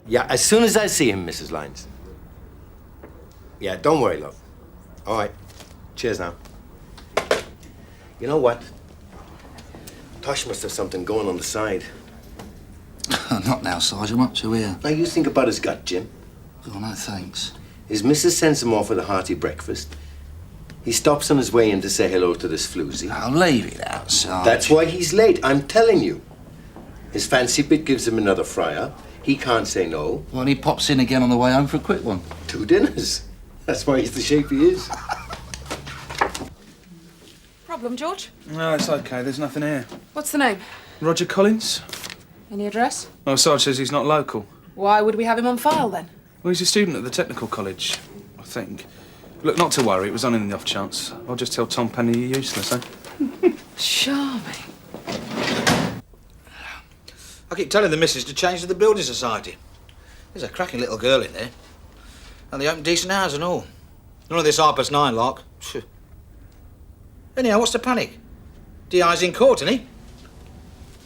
Yeah, as soon as I see him, Mrs. Lyons. Yeah, don't worry, love. All right. Cheers now. You know what? Tosh must have something going on the side. Not now, Sergeant. I'm up to here. Now, you think about his gut, Jim. Oh, no, thanks. His missus sends him off with a hearty breakfast. He stops on his way in to say hello to this floozy. I'll leave it out, Sergeant. That's why he's late, I'm telling you. His fancy bit gives him another fryer. He can't say no. Well, he pops in again on the way home for a quick one. 2 dinners. That's why he's the shape he is. Problem, George? No, it's okay. There's nothing here. What's the name? Roger Collins? Any address? Oh, Sarge says he's not local. Why would we have him on file, then? Well, he's a student at the technical college, I think. Look, not to worry. It was on in the off chance. I'll just tell Tom Penny you're useless, eh? Charming. I keep telling the missus to change to the building society. There's a cracking little girl in there. And they open decent hours and all. None of this 9:30 lark. Anyhow, what's the panic? DI's in court, isn't he?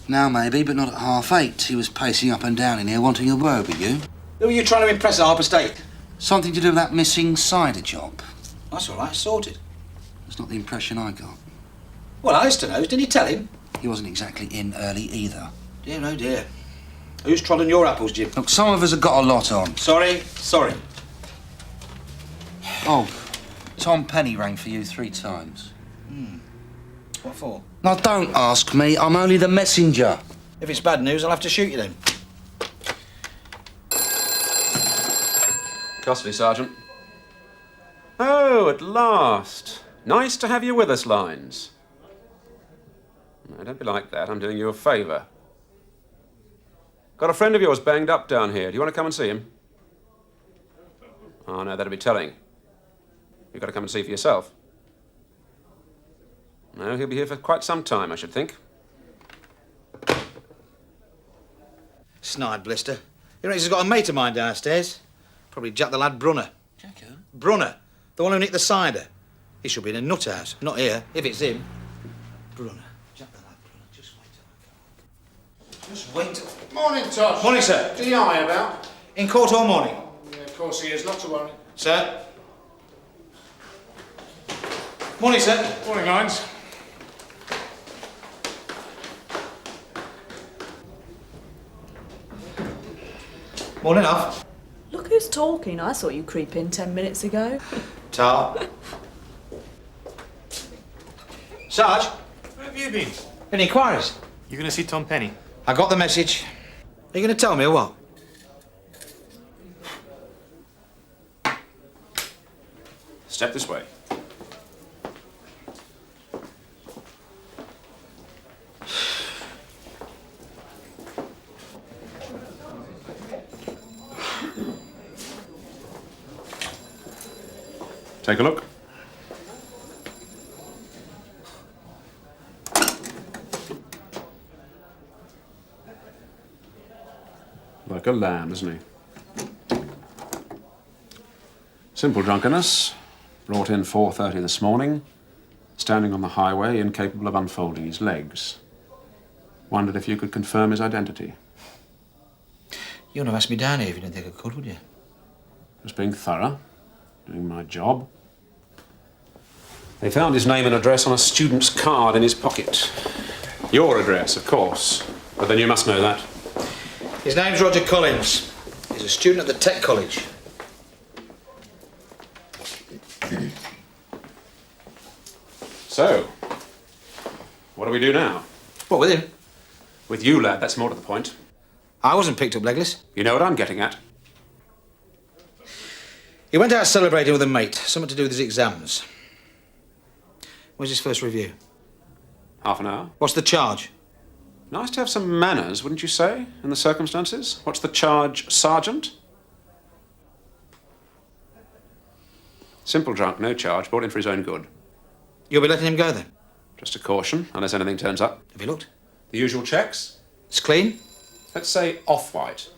Now, maybe, but not at 8:30. He was pacing up and down in here wanting a word with you. Who are you trying to impress at Harper State? Something to do with that missing cider job. That's all right, sorted. That's not the impression I got. Well, Ellison knows. Didn't he tell him? He wasn't exactly in early either. Dear, oh dear. Who's trodden your apples, Jim? Look, some of us have got a lot on. Sorry. Oh, Tom Penny rang for you 3 times. What for? Now, don't ask me. I'm only the messenger. If it's bad news, I'll have to shoot you then. Custody, Sergeant. Oh, at last. Nice to have you with us, Lyons. No, don't be like that. I'm doing you a favour. Got a friend of yours banged up down here. Do you want to come and see him? Oh, no, that'd be telling. You've got to come and see for yourself. No, he'll be here for quite some time, I should think. Snide blister. He reckons he's got a mate of mine downstairs. Probably Jack the lad Brunner. Jack who? Brunner. The one who nicked the cider. He should be in a nut house. Not here, if it's him. Brunner. Jack the lad Brunner. Just wait till I come. Just wait till... Morning, Tosh. Morning, sir. DI about? In court all morning. Yeah, of course he is, not to worry. Sir. Morning, sir. Morning, Lyons. Morning off. Look who's talking. I saw you creep in 10 minutes ago. Tar. Sarge. Where have you been? Any inquiries? You going to see Tom Penny? I got the message. Are you going to tell me or what? Step this way. Take a look. Like a lamb, isn't he? Simple drunkenness. Brought in 4:30 this morning. Standing on the highway, incapable of unfolding his legs. Wondered if you could confirm his identity. You wouldn't have asked me down here if you didn't think I could, would you? Just being thorough. Doing my job. They found his name and address on a student's card in his pocket. Your address, of course. But then you must know that. His name's Roger Collins. He's a student at the Tech College. So, what do we do now? What, with him? With you, lad, that's more to the point. I wasn't picked up legless. You know what I'm getting at. He went out celebrating with a mate. Something to do with his exams. When's his first review? Half an hour. What's the charge? Nice to have some manners, wouldn't you say, in the circumstances? What's the charge, Sergeant? Simple drunk, no charge, brought in for his own good. You'll be letting him go then? Just a caution, unless anything turns up. Have you looked? The usual checks? It's clean? Let's say off-white.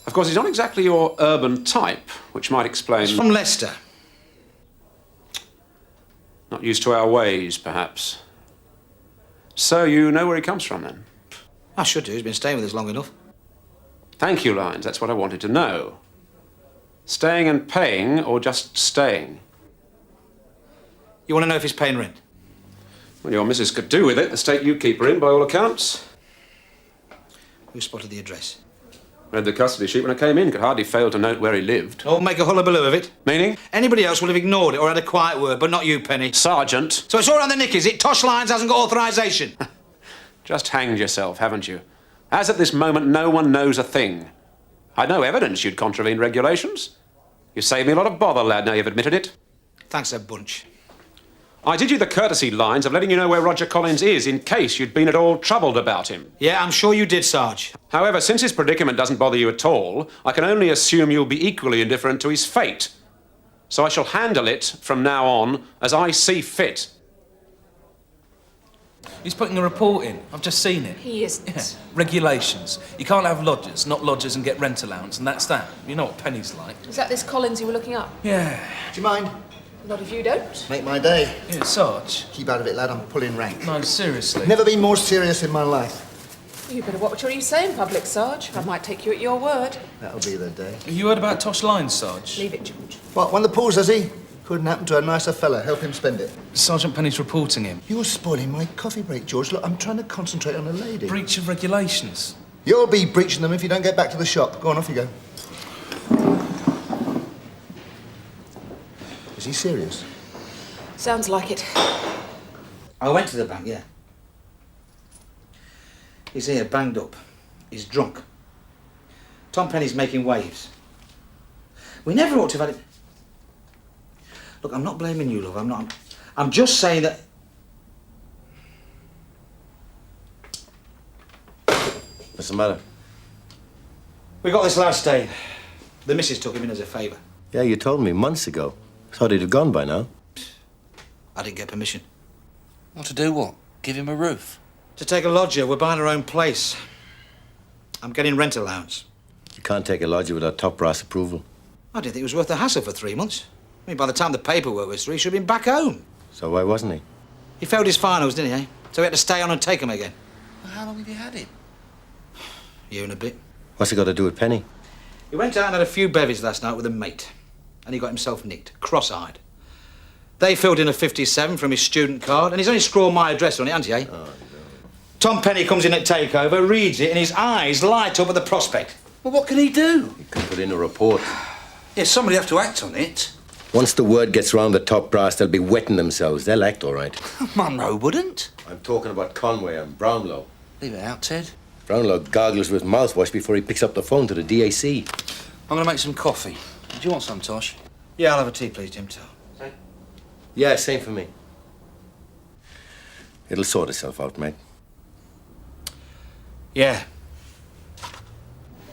Of course, he's not exactly your urban type, which might explain... He's from Leicester. Not used to our ways, perhaps. So you know where he comes from, then? I should do. He's been staying with us long enough. Thank you, Lines. That's what I wanted to know. Staying and paying, or just staying? You want to know if he's paying rent? Well, your missus could do with it. The state you keep her in, by all accounts. Who spotted the address? Read the custody sheet when I came in. Could hardly fail to note where he lived. Oh, make a hullabaloo of it. Meaning? Anybody else would have ignored it or had a quiet word, but not you, Penny. Sergeant. So it's all around the nick, is it? Tosh Lines hasn't got authorisation. Just hanged yourself, haven't you? As at this moment, no one knows a thing. I'd no evidence you'd contravened regulations. You saved me a lot of bother, lad, now you've admitted it. Thanks a bunch. I did you the courtesy, Lines, of letting you know where Roger Collins is in case you'd been at all troubled about him. Yeah, I'm sure you did, Sarge. However, since his predicament doesn't bother you at all, I can only assume you'll be equally indifferent to his fate. So I shall handle it, from now on, as I see fit. He's putting a report in. I've just seen it. He isn't. Yeah. Regulations. You can't have lodgers, not lodgers, and get rent allowance, and that's that. You know what Penny's like. Is that this Collins you were looking up? Yeah. Do you mind? Not if you don't. Make my day. Yeah, Sarge. Keep out of it, lad. I'm pulling rank. No, seriously. Never been more serious in my life. You better watch what you say in public, Sarge. I might take you at your word. That'll be the day. You heard about Tosh Lines, Sarge? Leave it, George. What, won the pools, has he? Couldn't happen to a nicer fella. Help him spend it. Sergeant Penny's reporting him. You're spoiling my coffee break, George. Look, I'm trying to concentrate on a lady. Breach of regulations. You'll be breaching them if you don't get back to the shop. Go on, off you go. Is he serious? Sounds like it. I went to the bank, yeah. He's here, banged up. He's drunk. Tom Penny's making waves. We never ought to have had it. Look, I'm not blaming you, love. I'm just saying that... What's the matter? We got this last day. The missus took him in as a favour. Yeah, you told me months ago. Thought he'd have gone by now. I didn't get permission. Want to do what? Give him a roof? To take a lodger, we're buying our own place. I'm getting rent allowance. You can't take a lodger without top brass approval. I didn't think it was worth the hassle for 3 months. I mean, by the time the paperwork was through, he should have been back home. So why wasn't he? He failed his finals, didn't he, eh? So we had to stay on and take him again. Well, how long have you had him? Year and a bit. What's he got to do with Penny? He went out and had a few bevies last night with a mate. And he got himself nicked, cross-eyed. They filled in a 57 from his student card, and he's only scrawled my address on it, hasn't he, eh? Oh, no. Tom Penny comes in at takeover, reads it, and his eyes light up at the prospect. Well, what can he do? He can put in a report. Yeah, somebody have to act on it. Once the word gets round the top brass, they'll be wetting themselves. They'll act all right. Monroe wouldn't. I'm talking about Conway and Brownlow. Leave it out, Ted. Brownlow gargles with mouthwash before he picks up the phone to the DAC. I'm going to make some coffee. Do you want some, Tosh? Yeah, I'll have a tea, please, Jim. Yeah, same for me. It'll sort itself out, mate. Yeah.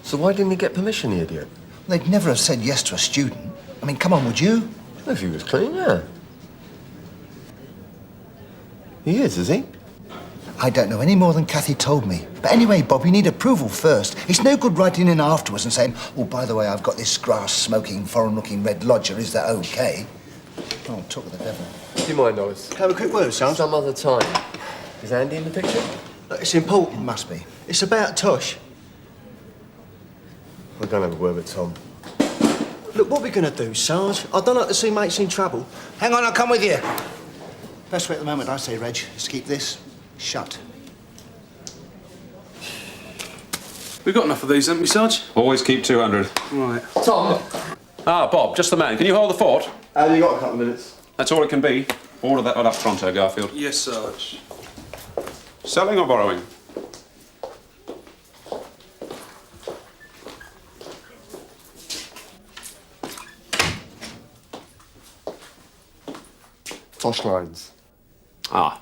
So why didn't he get permission, the idiot? They'd never have said yes to a student. I mean, come on, would you? If he was clean, yeah. He is he? I don't know any more than Kathy told me. But anyway, Bob, you need approval first. It's no good writing in afterwards and saying, oh, by the way, I've got this grass-smoking, foreign-looking red lodger. Is that OK? Oh, talk of the devil. Do you mind, Hollis? Can I have a quick word, Sam? Some other time. Is Andy in the picture? Look, it's important. It must be. It's about Tosh. I'll go and have a word with Tom. Look, what are we going to do, Sarge? I don't like to see mates in trouble. Hang on, I'll come with you. Best way at the moment, I say, Reg, is to keep this shut. We've got enough of these, haven't we, Sarge? Always keep 200. Right. Tom! Ah, Bob, just the man. Can you hold the fort? You got a couple of minutes. That's all it can be. Order that one up pronto, Garfield. Yes, Sarge. Selling or borrowing? Tosh Lines. Ah.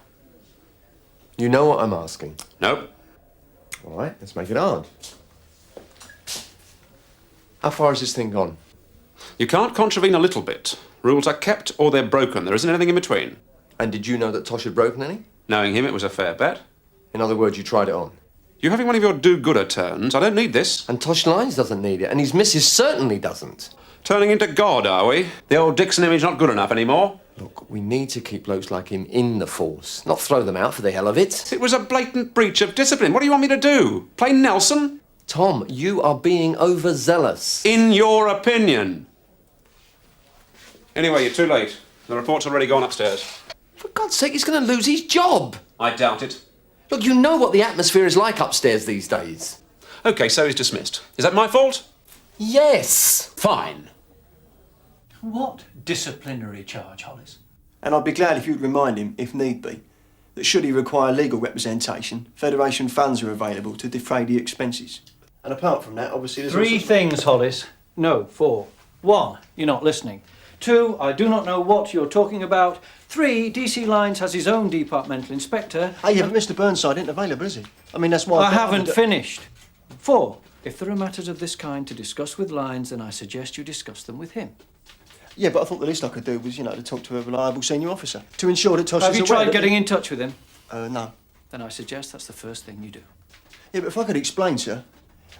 You know what I'm asking. Nope. All right, let's make it hard. How far has this thing gone? You can't contravene a little bit. Rules are kept or they're broken. There isn't anything in between. And did you know that Tosh had broken any? Knowing him, it was a fair bet. In other words, you tried it on. You having one of your do-gooder turns? I don't need this. And Tosh Lines doesn't need it, and his missus certainly doesn't. Turning into God, are we? The old Dixon image not good enough anymore? Look, we need to keep blokes like him in the force, not throw them out for the hell of it. It was a blatant breach of discipline. What do you want me to do? Play Nelson? Tom, you are being overzealous. In your opinion. Anyway, you're too late. The report's already gone upstairs. For God's sake, he's going to lose his job. I doubt it. Look, you know what the atmosphere is like upstairs these days. OK, so he's dismissed. Is that my fault? Yes. Fine. What disciplinary charge, Hollis? And I'd be glad if you'd remind him, if need be, that should he require legal representation, Federation funds are available to defray the expenses. And apart from that, obviously there's Three also... things, Hollis. No, 4. 1, you're not listening. 2, I do not know what you're talking about. 3, DC Lines has his own departmental inspector. Oh, yeah, but Mr Burnside isn't available, is he? I mean, that's why... I haven't finished. 4, if there are matters of this kind to discuss with Lines, then I suggest you discuss them with him. Yeah, but I thought the least I could do was, to talk to a reliable senior officer. To ensure that Tosh Have is you aware tried that getting in touch with him? No. Then I suggest that's the first thing you do. Yeah, but if I could explain, sir,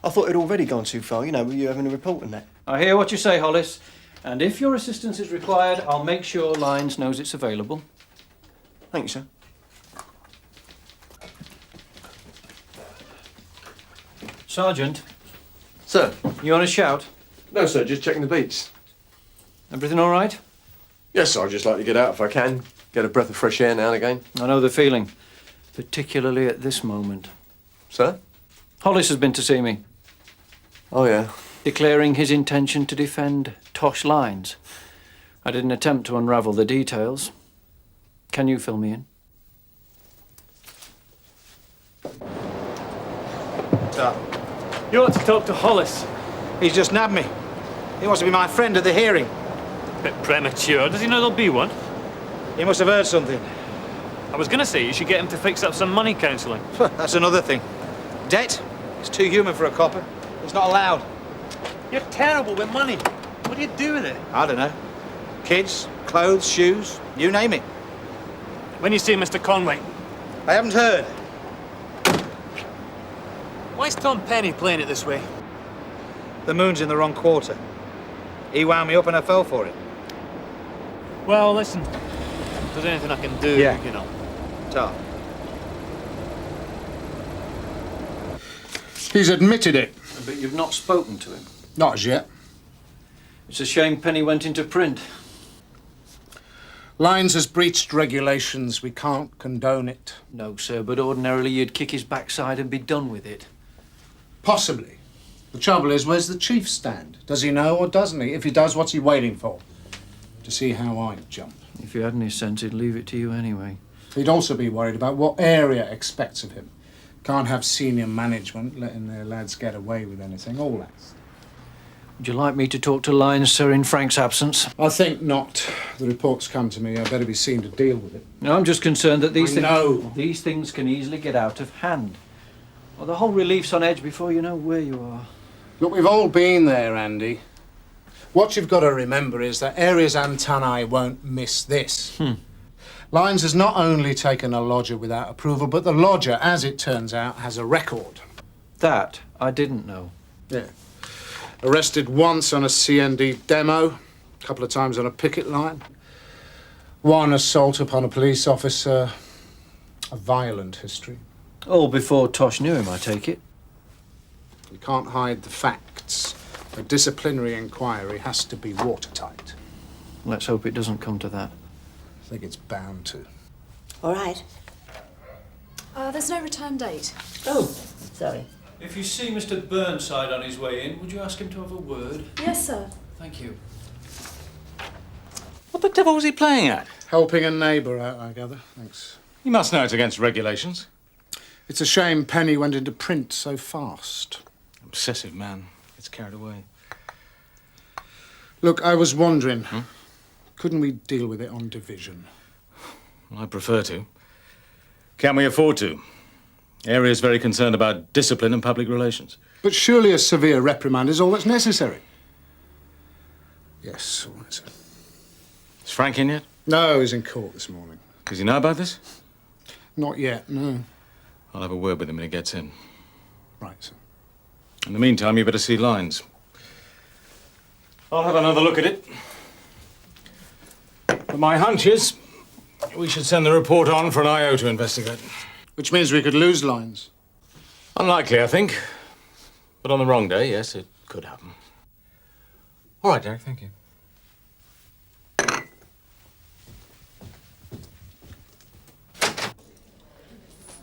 I thought it'd already gone too far, with you having a report and that. I hear what you say, Hollis. And if your assistance is required, I'll make sure Lines knows it's available. Thank you, sir. Sergeant, Sir? you want to shout? No, sir, just checking the beats. Everything all right? Yes, sir, I'd just like to get out if I can. Get a breath of fresh air now and again. I know the feeling, particularly at this moment. Sir? Hollis has been to see me, Oh, yeah. declaring his intention to defend Tosh Lines. I didn't attempt to unravel the details. Can you fill me in? You ought to talk to Hollis. He's just nabbed me. He wants to be my friend at the hearing. Bit premature. Does he know there'll be one? He must have heard something. I was going to say you should get him to fix up some money counselling. That's another thing. Debt? It's too human for a copper. It's not allowed. You're terrible with money. What do you do with it? I don't know. Kids, clothes, shoes, you name it. When you see Mr. Conway. I haven't heard. Why's Tom Penny playing it this way? The moon's in the wrong quarter. He wound me up and I fell for it. Well, listen. If there's anything I can do, Yeah. Ta. He's admitted it. But you've not spoken to him. Not as yet. It's a shame Penny went into print. Lines has breached regulations. We can't condone it. No, sir, but ordinarily you'd kick his backside and be done with it. Possibly. The trouble is, where's the chief stand? Does he know or doesn't he? If he does, what's he waiting for? To see how I jump. If he had any sense, he'd leave it to you anyway. He'd also be worried about what area expects of him. Can't have senior management letting their lads get away with anything, all that. Would you like me to talk to Lines, sir, in Frank's absence? I think not. The report's come to me. I better be seen to deal with it. No, I'm just concerned that know. these things can easily get out of hand. Well, the whole relief's on edge before you know where you are. Look, we've all been there, Andy. What you've got to remember is that Aries Antennae won't miss this. Lines has not only taken a lodger without approval, but the lodger, as it turns out, has a record. That I didn't know. Yeah. Arrested once on a CND demo, a couple of times on a picket line. One assault upon a police officer, a violent history. All before Tosh knew him, I take it. You can't hide the facts. A disciplinary inquiry has to be watertight. Let's hope it doesn't come to that. I think it's bound to. All right. There's no return date. Oh, sorry. If you see Mr. Burnside on his way in, would you ask him to have a word? Yes, sir. Thank you. What the devil was he playing at? Helping a neighbour out, I gather. Thanks. You must know it's against regulations. It's a shame Penny went into print so fast. Obsessive man. Gets carried away. Look, I was wondering, couldn't we deal with it on division? Well, I prefer to. Can we afford to? Area's very concerned about discipline and public relations. But surely a severe reprimand is all that's necessary. Yes, all necessary. Is Frank in yet? No, he's in court this morning. Does he know about this? Not yet, no. I'll have a word with him when he gets in. Right, sir. In the meantime, you better see Lines. I'll have another look at it. But my hunch is we should send the report on for an IO to investigate. Which means we could lose Lines. Unlikely, I think. But on the wrong day, yes, it could happen. All right, Derek, thank you.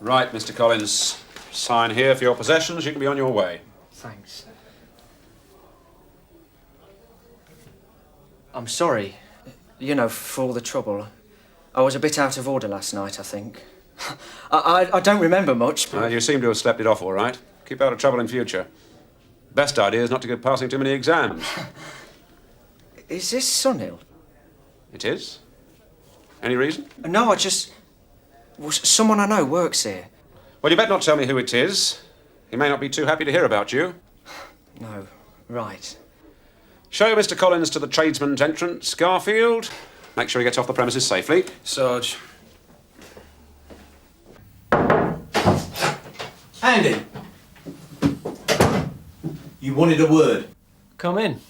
Right, Mr. Collins. Sign here for your possessions. You can be on your way. Thanks. I'm sorry, for all the trouble. I was a bit out of order last night, I think. I don't remember much, but... You seem to have slept it off all right. Keep out of trouble in future. Best idea is not to go passing too many exams. Is this Sunhill? It is? Any reason? No, well, someone I know works here. Well, you better not tell me who it is. He may not be too happy to hear about you. No, right. Show Mr. Collins to the tradesman's entrance, Garfield. Make sure he gets off the premises safely. Sarge. Andy! You wanted a word? Come in.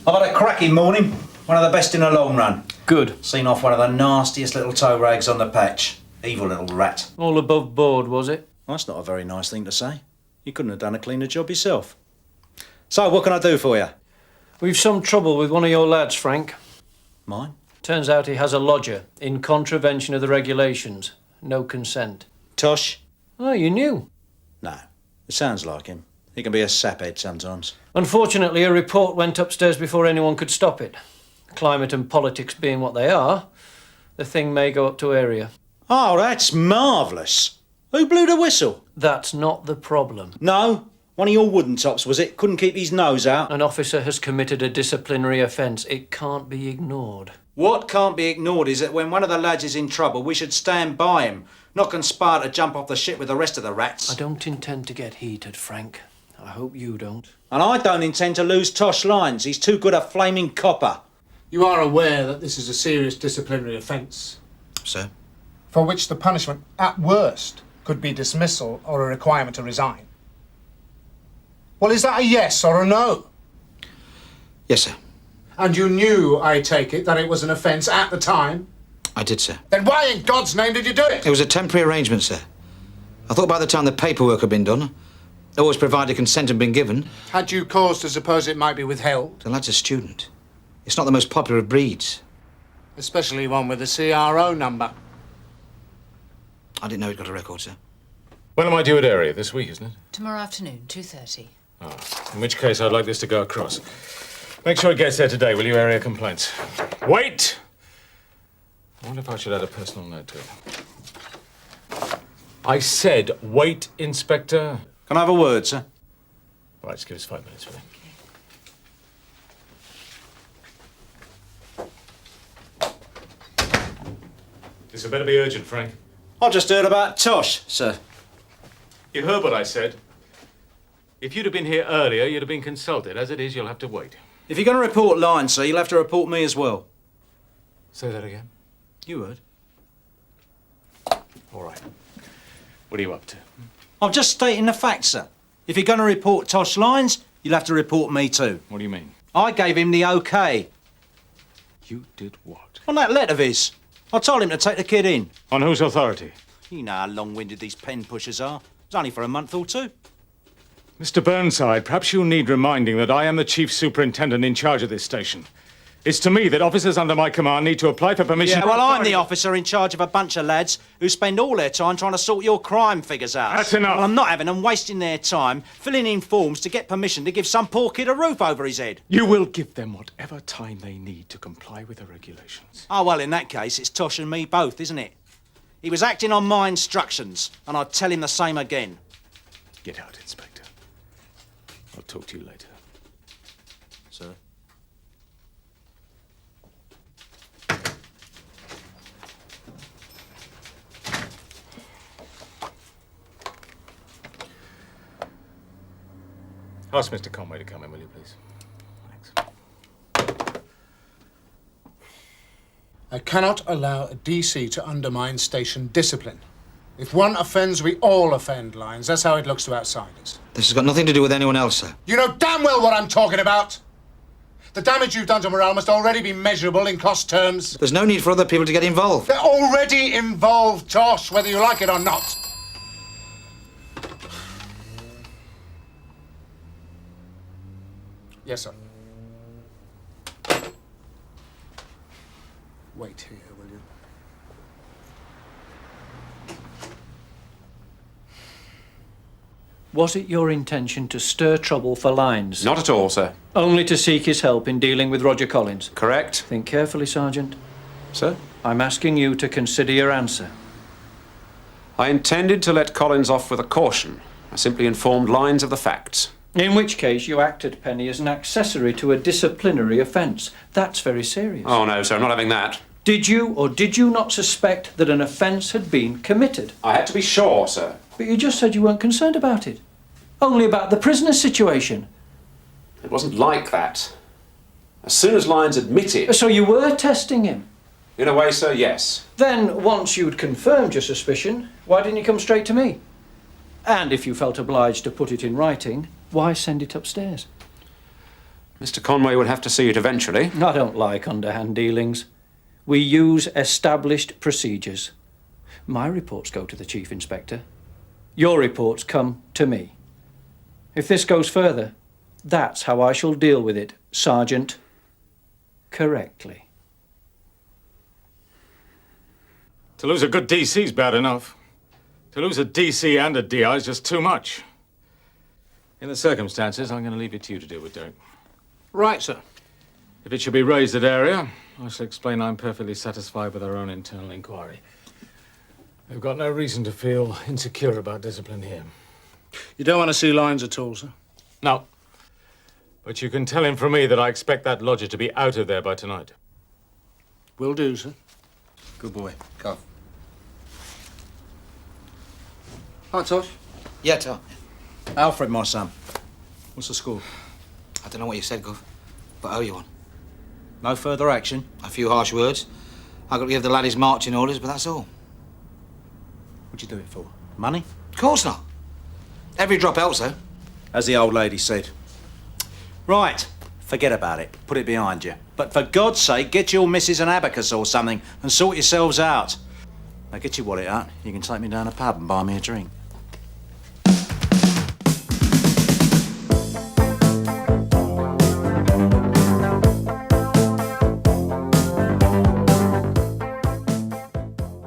I've had a cracking morning. One of the best in a long run. Good. Seen off one of the nastiest little toe rags on the patch. Evil little rat. All above board, was it? Well, that's not a very nice thing to say. You couldn't have done a cleaner job yourself. So, what can I do for you? We've some trouble with one of your lads, Frank. Mine? Turns out he has a lodger in contravention of the regulations. No consent. Tosh? Oh, you knew? No. It sounds like him. He can be a saphead sometimes. Unfortunately, a report went upstairs before anyone could stop it. Climate and politics being what they are, the thing may go up to area. Oh, that's marvellous. Who blew the whistle? That's not the problem. No. One of your wooden tops, was it? Couldn't keep his nose out. An officer has committed a disciplinary offence. It can't be ignored. What can't be ignored is that when one of the lads is in trouble, we should stand by him, not conspire to jump off the ship with the rest of the rats. I don't intend to get heated, Frank. I hope you don't. And I don't intend to lose Tosh Lyons. He's too good a flaming copper. You are aware that this is a serious disciplinary offence? Sir? For which the punishment, at worst, could be dismissal or a requirement to resign. Well, is that a yes or a no? Yes, sir. And you knew, I take it, that it was an offence at the time? I did, sir. Then why in God's name did you do it? It was a temporary arrangement, sir. I thought by the time the paperwork had been done, always provided consent had been given. Had you cause to suppose it might be withheld? The lad's a student. It's not the most popular of breeds. Especially one with a CRO number. I didn't know he'd got a record, sir. When am I due at area? This week, isn't it? Tomorrow afternoon, 2:30. In which case, I'd like this to go across. Make sure it gets there today, will you, area complaints? Wait! I wonder if I should add a personal note to it. I said wait, Inspector. Can I have a word, sir? All right, just give us 5 minutes, will you? This had better be urgent, Frank. I just heard about Tosh, sir. You heard what I said. If you'd have been here earlier, you'd have been consulted. As it is, you'll have to wait. If you're going to report Lyons, sir, you'll have to report me as well. Say that again. You heard. All right. What are you up to? I'm just stating the facts, sir. If you're going to report Tosh Lyons, you'll have to report me too. What do you mean? I gave him the OK. You did what? On that letter of his. I told him to take the kid in. On whose authority? You know how long-winded these pen pushers are. It's only for a month or two. Mr. Burnside, perhaps you need reminding that I am the Chief Superintendent in charge of this station. It's to me that officers under my command need to apply for permission... Yeah, well, I'm the officer in charge of a bunch of lads who spend all their time trying to sort your crime figures out. That's enough. Well, I'm not having them wasting their time filling in forms to get permission to give some poor kid a roof over his head. You will give them whatever time they need to comply with the regulations. Oh, well, in that case, it's Tosh and me both, isn't it? He was acting on my instructions, and I'd tell him the same again. Get out, Inspector. I'll talk to you later. Sir? Ask Mr. Conway to come in, will you, please? Thanks. I cannot allow a DC to undermine station discipline. If one offends, we all offend, Lyons. That's how it looks to outsiders. This has got nothing to do with anyone else, sir. You know damn well what I'm talking about. The damage you've done to morale must already be measurable in cost terms. There's no need for other people to get involved. They're already involved, Tosh, whether you like it or not. Yes, sir. Wait here, will you? Was it your intention to stir trouble for Lines? Not at all, sir. Only to seek his help in dealing with Roger Collins? Correct. Think carefully, Sergeant. Sir? I'm asking you to consider your answer. I intended to let Collins off with a caution. I simply informed Lines of the facts. In which case you acted, Penny, as an accessory to a disciplinary offence. That's very serious. Oh, no, sir, I'm not having that. Did you or did you not suspect that an offence had been committed? I had to be sure, sir. But you just said you weren't concerned about it. Only about the prisoner's situation. It wasn't like that. As soon as Lines admitted... So you were testing him? In a way, sir, yes. Then, once you'd confirmed your suspicion, why didn't you come straight to me? And if you felt obliged to put it in writing, why send it upstairs? Mr. Conway would have to see it eventually. I don't like underhand dealings. We use established procedures. My reports go to the Chief Inspector. Your reports come to me. If this goes further, that's how I shall deal with it, Sergeant. Correctly. To lose a good DC's bad enough. To lose a DC and a DI is just too much. In the circumstances, I'm going to leave it to you to deal with, Derek. Right, sir. If it should be raised at area, I shall explain I'm perfectly satisfied with our own internal inquiry. We've got no reason to feel insecure about discipline here. You don't want to see Lines at all, sir? No. But you can tell him from me that I expect that lodger to be out of there by tonight. Will do, sir. Good boy. Go. Hi, Tosh. Yeah, Tom. Alfred, my son. What's the score? I don't know what you said, Gov, but I owe you one. No further action? A few harsh words. I got to give the lad his marching orders, but that's all. What'd you do it for? Money? Of course not. Every drop helps, though. As the old lady said. Right. Forget about it. Put it behind you. But for God's sake, get your missus an abacus or something and sort yourselves out. Now get your wallet out. You can take me down a pub and buy me a drink.